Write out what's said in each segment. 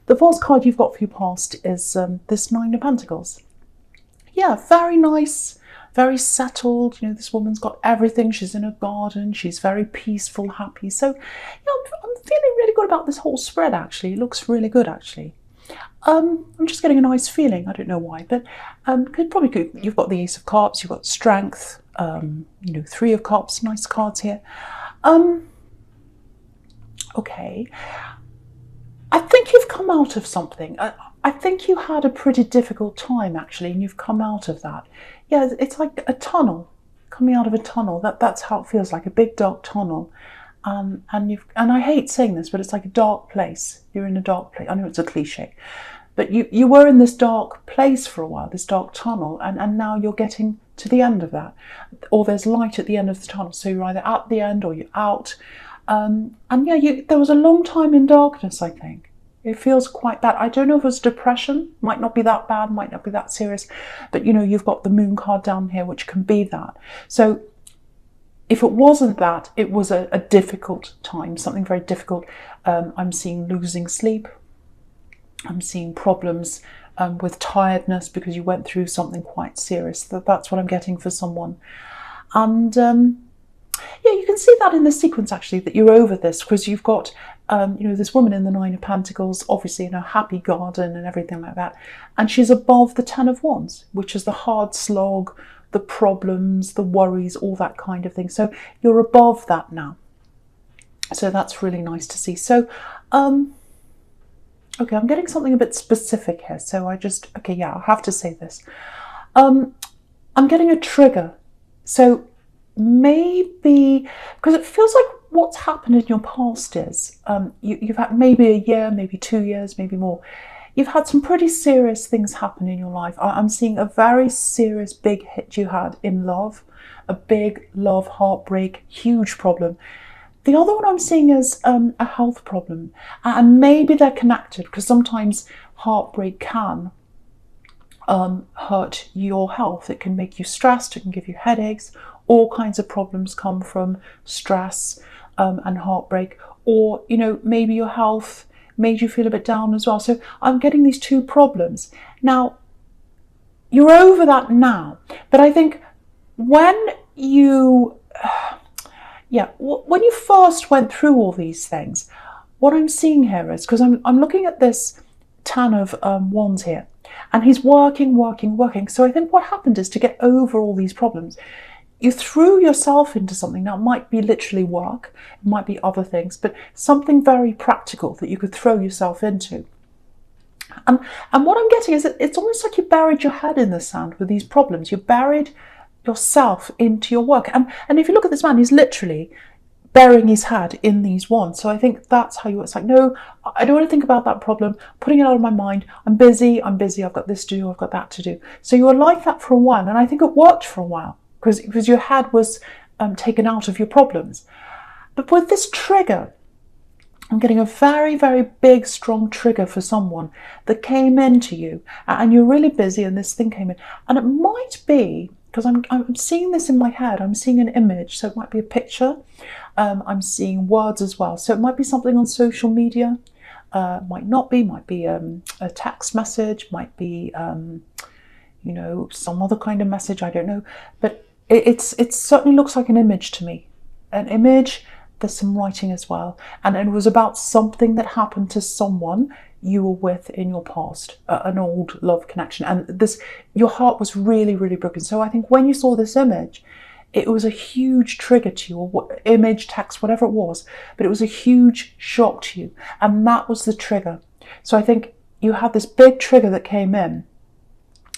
The fourth card you've got for your past is this Nine of Pentacles. Yeah, very nice, very settled. You know, this woman's got everything. She's in a garden. She's very peaceful, happy. So, yeah, I'm feeling really good about this whole spread, actually. It looks really good, actually. I'm just getting a nice feeling. I don't know why, but you've got the Ace of Cups, you've got Strength, you know, Three of Cups, nice cards here. Okay. I think you've come out of something. I think you had a pretty difficult time, actually, and you've come out of that. Yeah, it's like a tunnel, coming out of a tunnel. That's how it feels, like a big dark tunnel. And I hate saying this, but it's like a dark place. You're in a dark place. I know it's a cliche, but you were in this dark place for a while, this dark tunnel, and now you're getting to the end of that, or there's light at the end of the tunnel. So you're either at the end or you're out. And yeah, there was a long time in darkness, I think. It feels quite bad. I don't know if it was depression. Might not be that bad, might not be that serious. But, you know, you've got the Moon card down here, which can be that. So if it wasn't that, it was a difficult time, something very difficult. I'm seeing losing sleep. I'm seeing problems with tiredness because you went through something quite serious. That's what I'm getting for someone. And yeah, you can see that in the sequence, actually, that you're over this, because you've got, you know, this woman in the Nine of Pentacles, obviously in a happy garden and everything like that. And she's above the Ten of Wands, which is the hard slog, the problems, the worries, all that kind of thing. So you're above that now. So that's really nice to see. So, okay, I'm getting something a bit specific here. So okay, yeah, I'll have to say this. I'm getting a trigger. So maybe, because it feels like what's happened in your past is you've had maybe a year, maybe 2 years, maybe more. You've had some pretty serious things happen in your life. I'm seeing a very serious big hit you had in love, a big love heartbreak, huge problem. The other one I'm seeing is a health problem, and maybe they're connected, because sometimes heartbreak can hurt your health. It can make you stressed, it can give you headaches. All kinds of problems come from stress and heartbreak, or, you know, maybe your health made you feel a bit down as well. So I'm getting these two problems. Now, you're over that now, but I think when you, when you first went through all these things, what I'm seeing here is, because I'm looking at this Ten of Wands here, and he's working. So I think what happened is, to get over all these problems, you threw yourself into something. Now, it might be literally work, it might be other things, but something very practical that you could throw yourself into. And what I'm getting is that it's almost like you buried your head in the sand with these problems. You buried yourself into your work. And if you look at this man, he's literally burying his head in these wands. So I think that's how it's like, no, I don't want to think about that problem, putting it out of my mind. I'm busy, I've got this to do, I've got that to do. So you were like that for a while, and I think it worked for a while, because your head was taken out of your problems. But with this trigger, I'm getting a very, very big, strong trigger for someone that came into you, and you're really busy, and this thing came in. And it might be, because I'm seeing this in my head, I'm seeing an image, so it might be a picture. I'm seeing words as well. So it might be something on social media, might not be, might be a text message, might be, you know, some other kind of message, I don't know. But it certainly looks like an image to me. An image, there's some writing as well. And it was about something that happened to someone you were with in your past, an old love connection. And your heart was really, really broken. So I think when you saw this image, it was a huge trigger to you, or image, text, whatever it was, but it was a huge shock to you. And that was the trigger. So I think you had this big trigger that came in,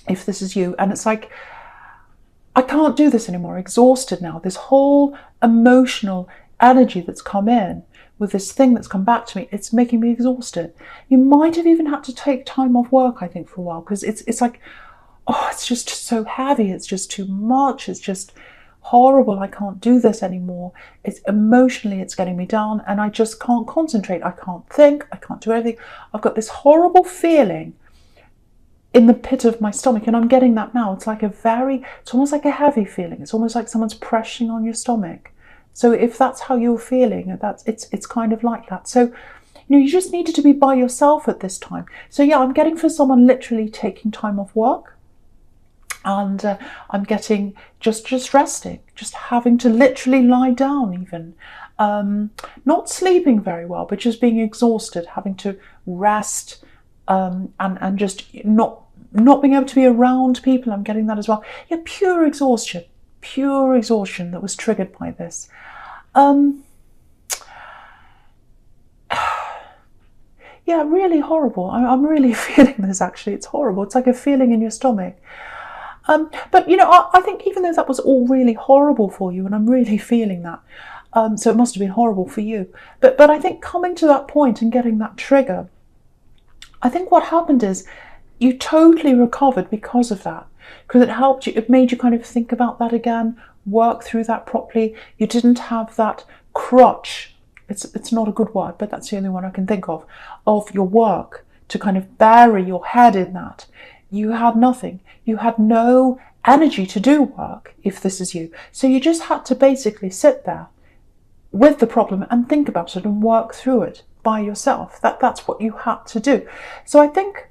if this is you, and it's like, I can't do this anymore, exhausted now. This whole emotional energy that's come in with this thing that's come back to me, it's making me exhausted. You might have even had to take time off work, I think, for a while, because it's like, oh, it's just so heavy, it's just too much, it's just horrible, I can't do this anymore. It's emotionally, it's getting me down, and I just can't concentrate, I can't think, I can't do anything. I've got this horrible feeling in the pit of my stomach, and I'm getting that now. It's like it's almost like a heavy feeling. It's almost like someone's pressing on your stomach. So if that's how you're feeling, it's kind of like that. So you just needed to be by yourself at this time. So yeah, I'm getting for someone literally taking time off work, and I'm getting just resting, just having to literally lie down even. Not sleeping very well, but just being exhausted, having to rest, and just not being able to be around people. I'm getting that as well. Yeah, pure exhaustion that was triggered by this. Yeah, really horrible. I'm really feeling this, actually. It's horrible. It's like a feeling in your stomach. But, I think even though that was all really horrible for you, and I'm really feeling that, so it must have been horrible for you. But I think coming to that point and getting that trigger, I think what happened is you totally recovered because of that. Because it helped you, it made you kind of think about that again, work through that properly. You didn't have that crutch. It's not a good word, but that's the only one I can think of your work to kind of bury your head in that. You had nothing. You had no energy to do work, if this is you. So you just had to basically sit there with the problem and think about it and work through it by yourself. That's what you had to do. So I think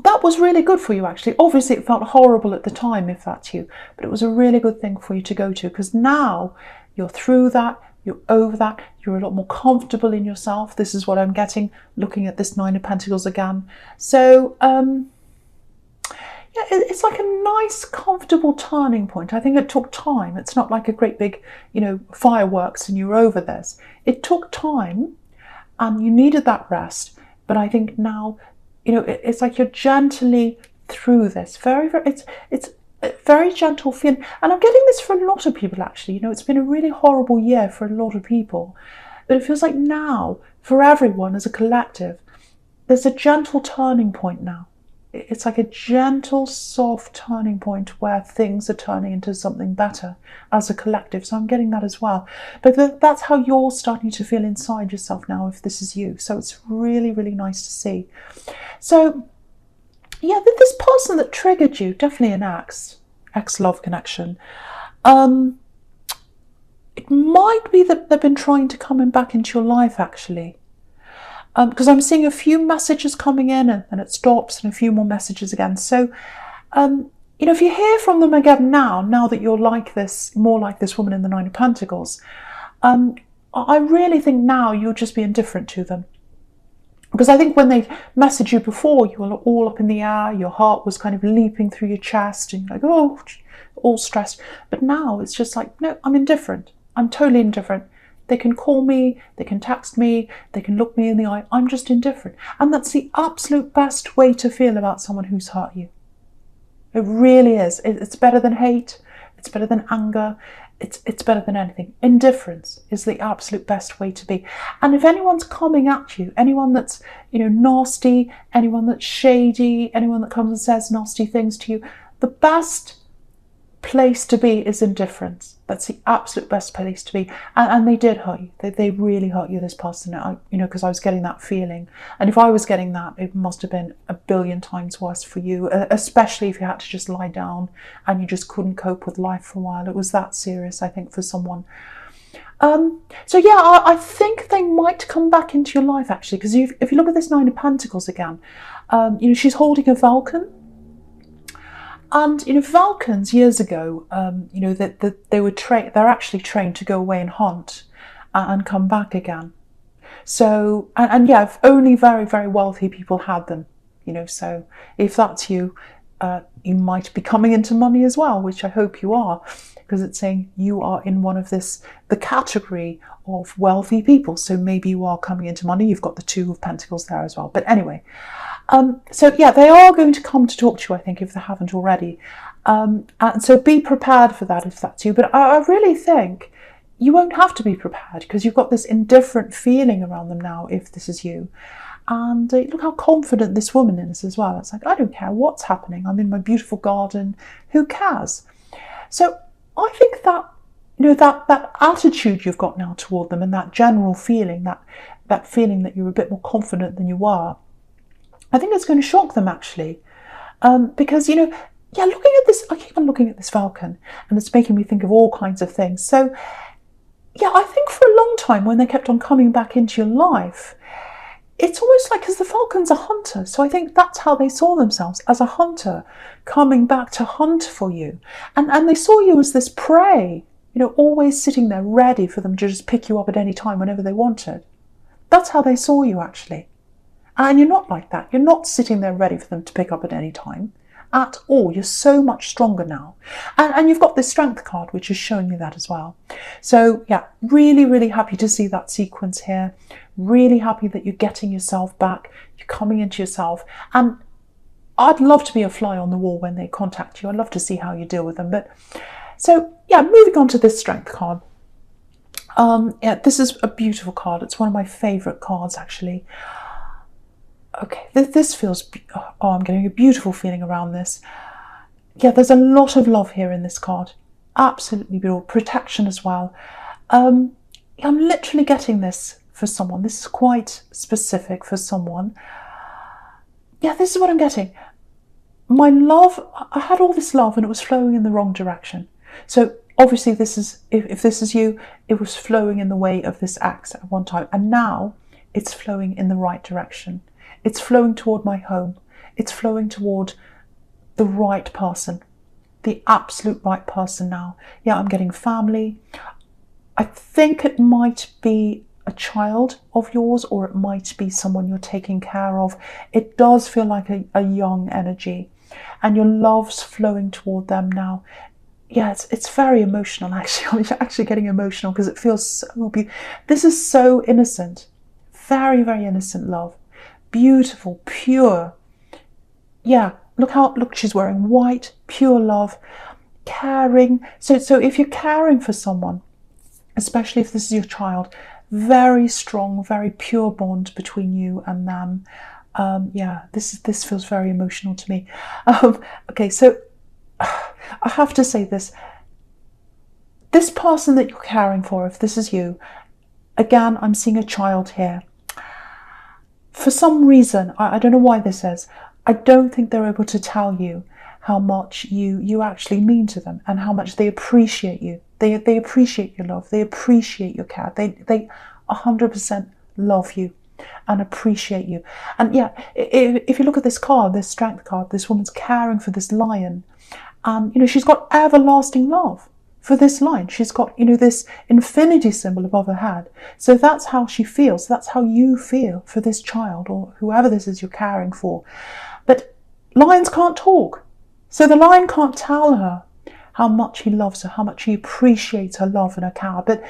that was really good for you, actually. Obviously, it felt horrible at the time, if that's you, but it was a really good thing for you to go to, because now you're through that, you're over that, you're a lot more comfortable in yourself. This is what I'm getting, looking at this Nine of Pentacles again. So, yeah, it's like a nice, comfortable turning point. I think it took time. It's not like a great big, fireworks and you're over this. It took time and you needed that rest. But I think now, it's like you're gently through this. It's a very gentle feeling. And I'm getting this for a lot of people, actually. It's been a really horrible year for a lot of people. But it feels like now, for everyone as a collective, there's a gentle turning point now. It's like a gentle, soft turning point where things are turning into something better as a collective. So I'm getting that as well. But that's how you're starting to feel inside yourself now, if this is you. So it's really, really nice to see. So, yeah, this person that triggered you, definitely an ex-love connection. It might be that they've been trying to come back into your life, actually. Because I'm seeing a few messages coming in and then it stops, and a few more messages again. So, if you hear from them again now that you're like this, more like this woman in the Nine of Pentacles, I really think now you'll just be indifferent to them. Because I think when they messaged you before, you were all up in the air, your heart was kind of leaping through your chest, and you're like, oh, all stressed. But now it's just like, no, I'm indifferent. I'm totally indifferent. They can call me, they can text me, they can look me in the eye. I'm just indifferent. And that's the absolute best way to feel about someone who's hurt you. It really is. It's better than hate. It's better than anger. It's better than anything. Indifference is the absolute best way to be. And if anyone's coming at you, anyone that's, nasty, anyone that's shady, anyone that comes and says nasty things to you, the best place to be is indifference. That's the absolute best place to be. And they did hurt you. They really hurt you, this person, because I was getting that feeling. And if I was getting that, it must have been a billion times worse for you, especially if you had to just lie down and you just couldn't cope with life for a while. It was that serious, I think, for someone. So yeah, I think they might come back into your life, actually, because if you look at this Nine of Pentacles again, she's holding a falcon. And falcons years ago, that they were they're actually trained to go away and hunt and come back again. So and yeah, only very, very wealthy people had them. So if that's you, you might be coming into money as well, which I hope you are, because it's saying you are in one of the category of wealthy people. So maybe you are coming into money. You've got the Two of Pentacles there as well. But anyway. So yeah, they are going to come to talk to you, I think, if they haven't already. And so be prepared for that if that's you. But I really think you won't have to be prepared, because you've got this indifferent feeling around them now, if this is you. And look how confident this woman is as well. It's like, I don't care what's happening. I'm in my beautiful garden. Who cares? So I think that, that attitude you've got now toward them, and that general feeling, that feeling that you're a bit more confident than you were, I think it's going to shock them, actually, because, looking at this, I keep on looking at this falcon, and it's making me think of all kinds of things. So yeah, I think for a long time when they kept on coming back into your life, it's almost like, because the falcon's a hunter, so I think that's how they saw themselves, as a hunter coming back to hunt for you. And they saw you as this prey, you know, always sitting there ready for them to just pick you up at any time whenever they wanted. That's how they saw you, actually. And you're not like that. You're not sitting there ready for them to pick up at any time at all. You're so much stronger now. And you've got this strength card, which is showing you that as well. So yeah, really, really happy to see that sequence here. Really happy that you're getting yourself back. You're coming into yourself. And I'd love to be a fly on the wall when they contact you. I'd love to see how you deal with them. But so yeah, moving on to this strength card. Yeah, this is a beautiful card. It's one of my favorite cards, actually. Okay, this feels, oh, I'm getting a beautiful feeling around this. Yeah, there's a lot of love here in this card. Absolutely beautiful. Protection as well. I'm literally getting this for someone. This is quite specific for someone. Yeah, this is what I'm getting. My love, I had all this love and it was flowing in the wrong direction. So obviously this is, if this is you, it was flowing in the way of this axe at one time. And now it's flowing in the right direction. It's flowing toward my home. It's flowing toward the right person, the absolute right person now. Yeah, I'm getting family. I think it might be a child of yours, or it might be someone you're taking care of. It does feel like a young energy, and your love's flowing toward them now. Yeah, it's very emotional, actually. I'm actually getting emotional because it feels so beautiful. This is so innocent. Very, very innocent love. Beautiful, pure. Yeah, look, she's wearing white, pure love, caring. So if you're caring for someone, especially if this is your child, very strong, very pure bond between you and them. Yeah, this feels very emotional to me. Okay, so I have to say this. This person that you're caring for, if this is you, again, I'm seeing a child here. For some reason, I don't know why this is, I don't think they're able to tell you how much you actually mean to them and how much they appreciate you. They appreciate your love. They appreciate your care. They 100% love you and appreciate you. And yeah, if you look at this card, this strength card, this woman's caring for this lion. And, you know, she's got everlasting love for this lion. She's got, you know, this infinity symbol above her head. So that's how she feels. That's how you feel for this child or whoever this is you're caring for. But lions can't talk. So the lion can't tell her how much he loves her, how much he appreciates her love and her care. But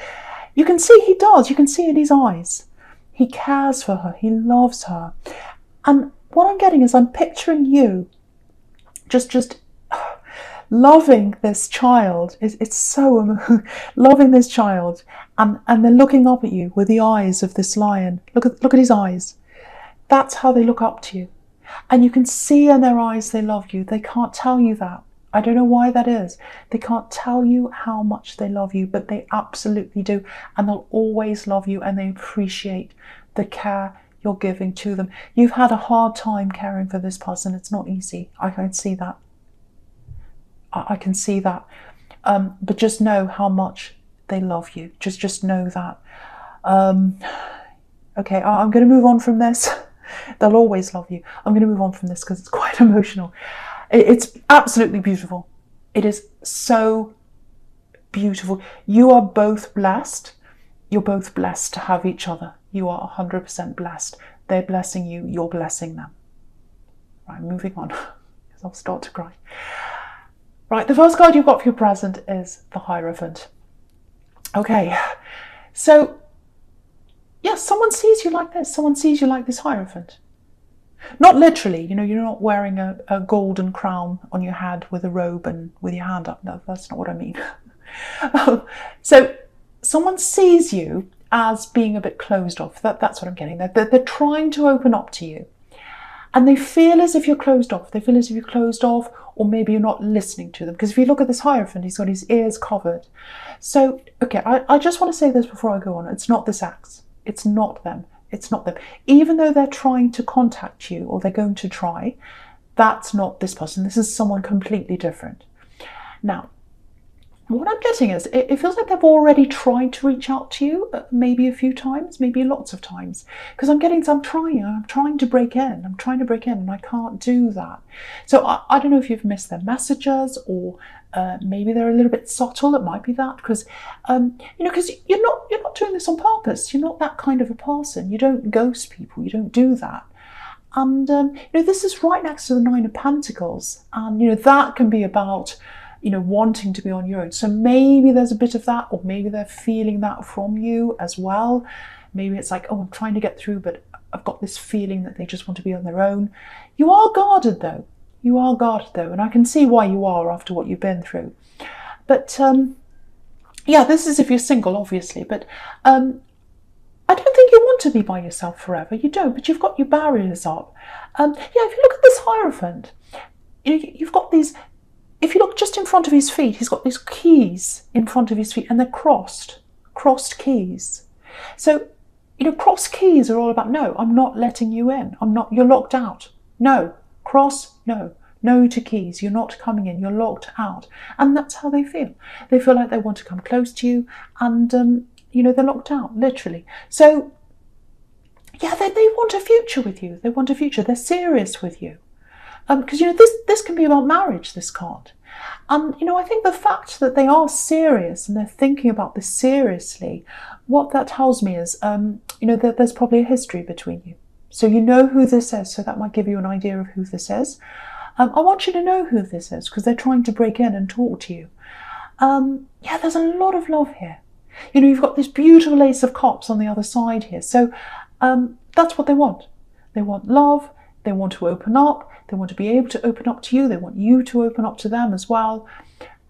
you can see he does. You can see in his eyes. He cares for her. He loves her. And what I'm getting is I'm picturing you just loving this child. It's so loving this child, and they're looking up at you with the eyes of this lion. Look at his eyes. That's how they look up to you, and you can see in their eyes they love you. They can't tell you that. I don't know why that is. They can't tell you how much they love you, but they absolutely do, and they'll always love you, and they appreciate the care you're giving to them. You've had a hard time caring for this person. It's not easy. I can see that. I can see that. But just know how much they love you. Just know that. Okay, I'm going to move on from this. They'll always love you. I'm going to move on from this because it's quite emotional. It's absolutely beautiful. It is so beautiful. You are both blessed. You're both blessed to have each other. You are 100% blessed. They're blessing you. You're blessing them. Right, moving on because I'll start to cry. Right, the first card you've got for your present is the Hierophant. Okay, so yes, someone sees you like this. Someone sees you like this Hierophant. Not literally, you know, you're not wearing a golden crown on your head with a robe and with your hand up. No, that's not what I mean. So someone sees you as being a bit closed off. That's what I'm getting. They're trying to open up to you. And they feel as if you're closed off. They feel as if you're closed off, or maybe you're not listening to them. Because if you look at this Hierophant, he's got his ears covered. So, okay, I just want to say this before I go on. It's not this axe. It's not them. It's not them. Even though they're trying to contact you, or they're going to try, that's not this person. This is someone completely different. Now, what I'm getting is it feels like they've already tried to reach out to you, maybe a few times, maybe lots of times, because I'm trying to break in, and I can't do that. So I don't know if you've missed their messages, or maybe they're a little bit subtle. It might be that, because because you're not doing this on purpose. You're not that kind of a person. You don't ghost people. You don't do that. And this is right next to the Nine of Pentacles, and that can be about wanting to be on your own. So maybe there's a bit of that, or maybe they're feeling that from you as well. Maybe it's like, oh, I'm trying to get through, but I've got this feeling that they just want to be on their own. You are guarded though. And I can see why you are after what you've been through. But this is if you're single, obviously. But I don't think you want to be by yourself forever. You don't, but you've got your barriers up. If you look at this Hierophant, you've got these. If you look just in front of his feet, he's got these keys in front of his feet, and they're crossed keys. So, crossed keys are all about, no, I'm not letting you in. You're locked out. No, cross, no to keys. You're not coming in. You're locked out. And that's how they feel. They feel like they want to come close to you, and, they're locked out, literally. So, they want a future with you. They want a future. They're serious with you. Because this can be about marriage, this card. And I think the fact that they are serious and they're thinking about this seriously, what that tells me is that there's probably a history between you. So you know who this is, so that might give you an idea of who this is. I want you to know who this is, because they're trying to break in and talk to you. There's a lot of love here. You've got this beautiful Ace of Cups on the other side here. So that's what they want. They want love. They want to open up. They want to be able to open up to you. They want you to open up to them as well.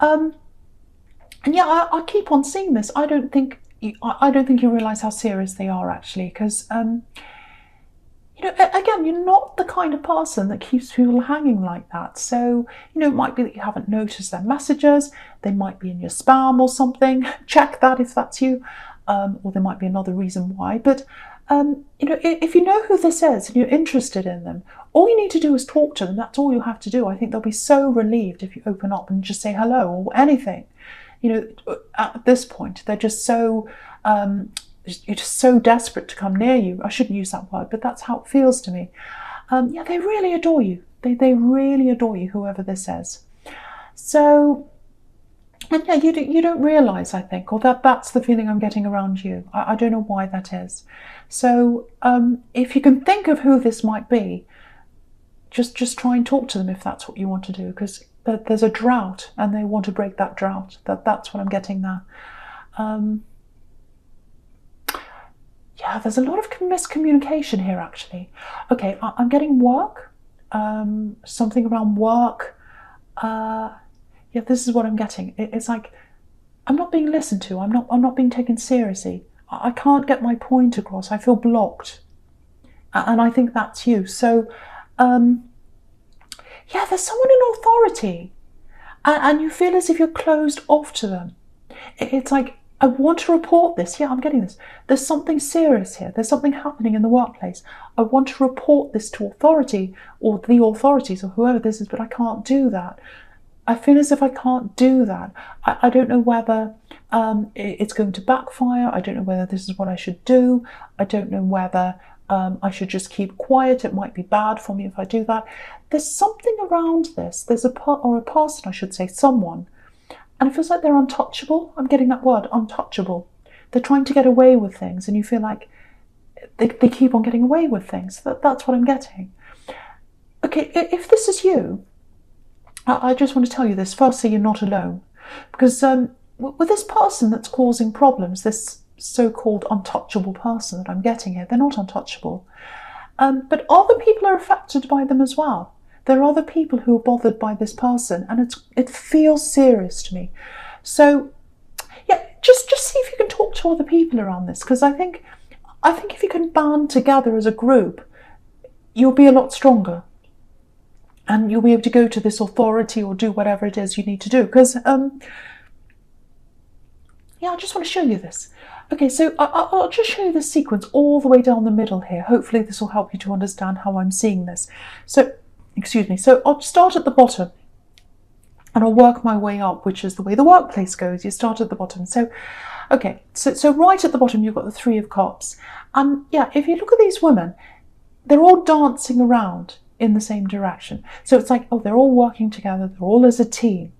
I keep on seeing this. I don't think you realise how serious they are, actually, because again, you're not the kind of person that keeps people hanging like that. So it might be that you haven't noticed their messages. They might be in your spam or something. Check that if that's you, or there might be another reason why. But if you know who this is and you're interested in them, all you need to do is talk to them. That's all you have to do. I think they'll be so relieved if you open up and just say hello or anything. At this point, they're just so you're just so desperate to come near you. I shouldn't use that word, but that's how it feels to me. They really adore you. They really adore you, whoever this is. So. And you don't realise, I think, or that's the feeling I'm getting around you. I don't know why that is. So if you can think of who this might be, just try and talk to them if that's what you want to do, because there's a drought and they want to break that drought. That's what I'm getting there. There's a lot of miscommunication here, actually. Okay, I'm getting work, something around work. This is what I'm getting. It's like I'm not being listened to. I'm not being taken seriously. I can't get my point across. I feel blocked, and I think that's you. So, there's someone in authority, and you feel as if you're closed off to them. It's like, I want to report this. I'm getting this. There's something serious here. There's something happening in the workplace. I want to report this to authority, or the authorities, or whoever this is, but I can't do that. I feel as if I can't do that. I don't know whether it's going to backfire. I don't know whether this is what I should do. I don't know whether I should just keep quiet. It might be bad for me if I do that. There's something around this. There's a person, I should say, someone. And it feels like they're untouchable. I'm getting that word, untouchable. They're trying to get away with things, and you feel like they keep on getting away with things. That's what I'm getting. Okay, if this is you, I just want to tell you this. Firstly, you're not alone. Because with this person that's causing problems, this so-called untouchable person that I'm getting here, they're not untouchable. But other people are affected by them as well. There are other people who are bothered by this person, and it feels serious to me. So, just see if you can talk to other people around this, because I think if you can band together as a group, you'll be a lot stronger. And you'll be able to go to this authority or do whatever it is you need to do. Because, I just want to show you this. Okay, so I'll just show you the sequence all the way down the middle here. Hopefully this will help you to understand how I'm seeing this. So, excuse me. So I'll start at the bottom. and I'll work my way up, which is the way the workplace goes. You start at the bottom. So, okay, so right at the bottom, you've got the Three of Cups. And yeah, if you look at these women, they're all dancing around in the same direction. So it's like, oh, they're all working together. They're all as a team.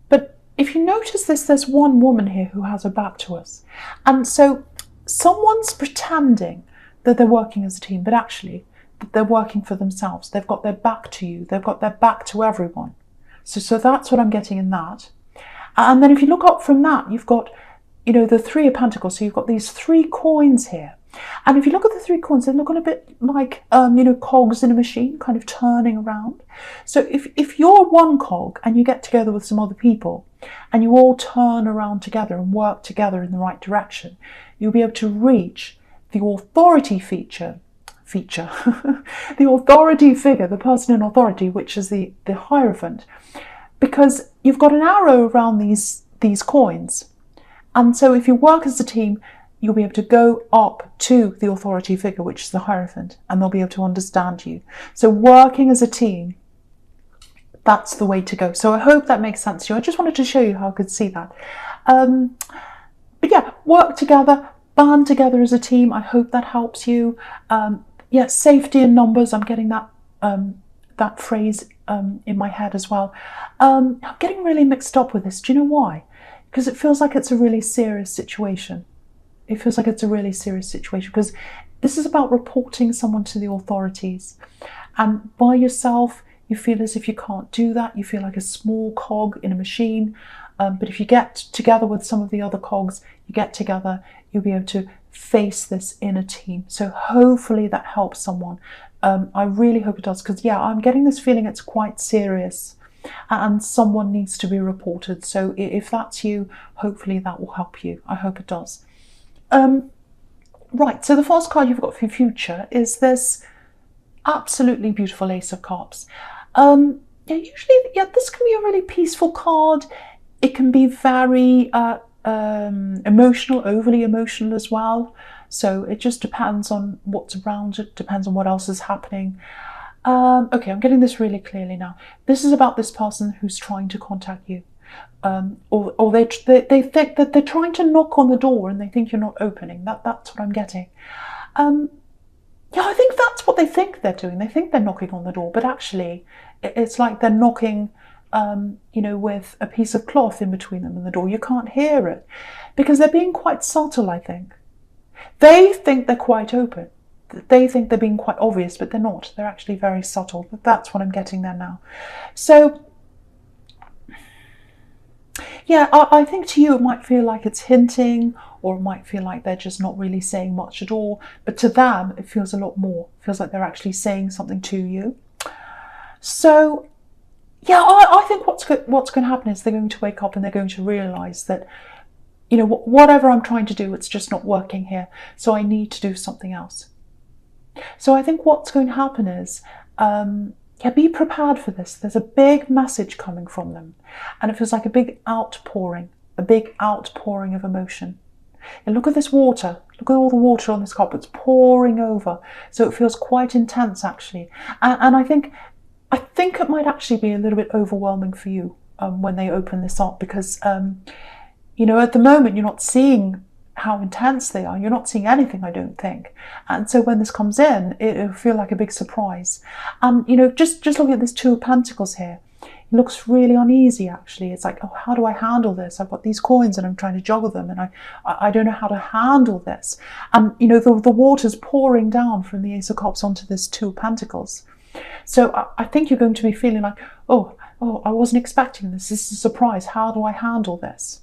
But if you notice this, there's one woman here who has her back to us. And so someone's pretending that they're working as a team, but actually they're working for themselves. They've got their back to you. They've got their back to everyone. So that's what I'm getting in that. And then if you look up from that, you've got, you know, the Three of Pentacles. So you've got these 3 coins here. And if you look at the 3 coins, they're looking a bit like, you know, cogs in a machine, kind of turning around. So if you're one cog and you get together with some other people and you all turn around together and work together in the right direction, you'll be able to reach the authority the authority figure, the person in authority, which is the Hierophant, because you've got an arrow around these coins. And so if you work as a team, you'll be able to go up to the authority figure, which is the Hierophant, and they'll be able to understand you. So working as a team, that's the way to go. So I hope that makes sense to you. I just wanted to show you how I could see that. But yeah, work together, band together as a team. I hope that helps you. Yeah, safety in numbers. I'm getting that that phrase in my head as well. I'm getting really mixed up with this. Do you know why? Because it feels like it's a really serious situation. It feels like it's a really serious situation because this is about reporting someone to the authorities. And by yourself, you feel as if you can't do that. You feel like a small cog in a machine. But if you get together with some of the other cogs, you get together, you'll be able to face this in a team. So hopefully that helps someone. I really hope it does, because yeah, I'm getting this feeling it's quite serious and someone needs to be reported. So if that's you, hopefully that will help you. I hope it does. Right, so the first card you've got for your future is this absolutely beautiful Ace of Cups. Yeah, usually, yeah, this can be a really peaceful card. It can be very emotional, overly emotional as well. So it just depends on what's around it, depends on what else is happening. Okay, I'm getting this really clearly now. This is about this person who's trying to contact you. Or they think that they're trying to knock on the door and they think you're not opening. That's what I'm getting. Yeah, I think that's what they think they're doing. They think they're knocking on the door, but actually it's like they're knocking you know, with a piece of cloth in between them and the door. You can't hear it because they're being quite subtle, I think. They think they're quite open. They think they're being quite obvious, but they're not. They're actually very subtle. But that's what I'm getting there now. So, yeah, I think to you it might feel like it's hinting, or it might feel like they're just not really saying much at all. But to them, it feels a lot more. It feels like they're actually saying something to you. So, yeah, I think what's going to happen is they're going to wake up and they're going to realise that, you know, whatever I'm trying to do, it's just not working here. So I need to do something else. So I think what's going to happen is, yeah, be prepared for this. There's a big message coming from them. And it feels like a big outpouring of emotion. And look at this water. Look at all the water on this cup. It's pouring over. So it feels quite intense, actually. And I think it might actually be a little bit overwhelming for you when they open this up, because, you know, at the moment you're not seeing how intense they are. You're not seeing anything, I don't think. And so when this comes in, it'll feel like a big surprise. You know, just looking at this Two of Pentacles here, it looks really uneasy, actually. It's like, oh, how do I handle this? I've got these coins and I'm trying to juggle them, and I don't know how to handle this. And, you know, the water's pouring down from the Ace of Cups onto this Two of Pentacles. So I think you're going to be feeling like, oh, I wasn't expecting this. This is a surprise. How do I handle this?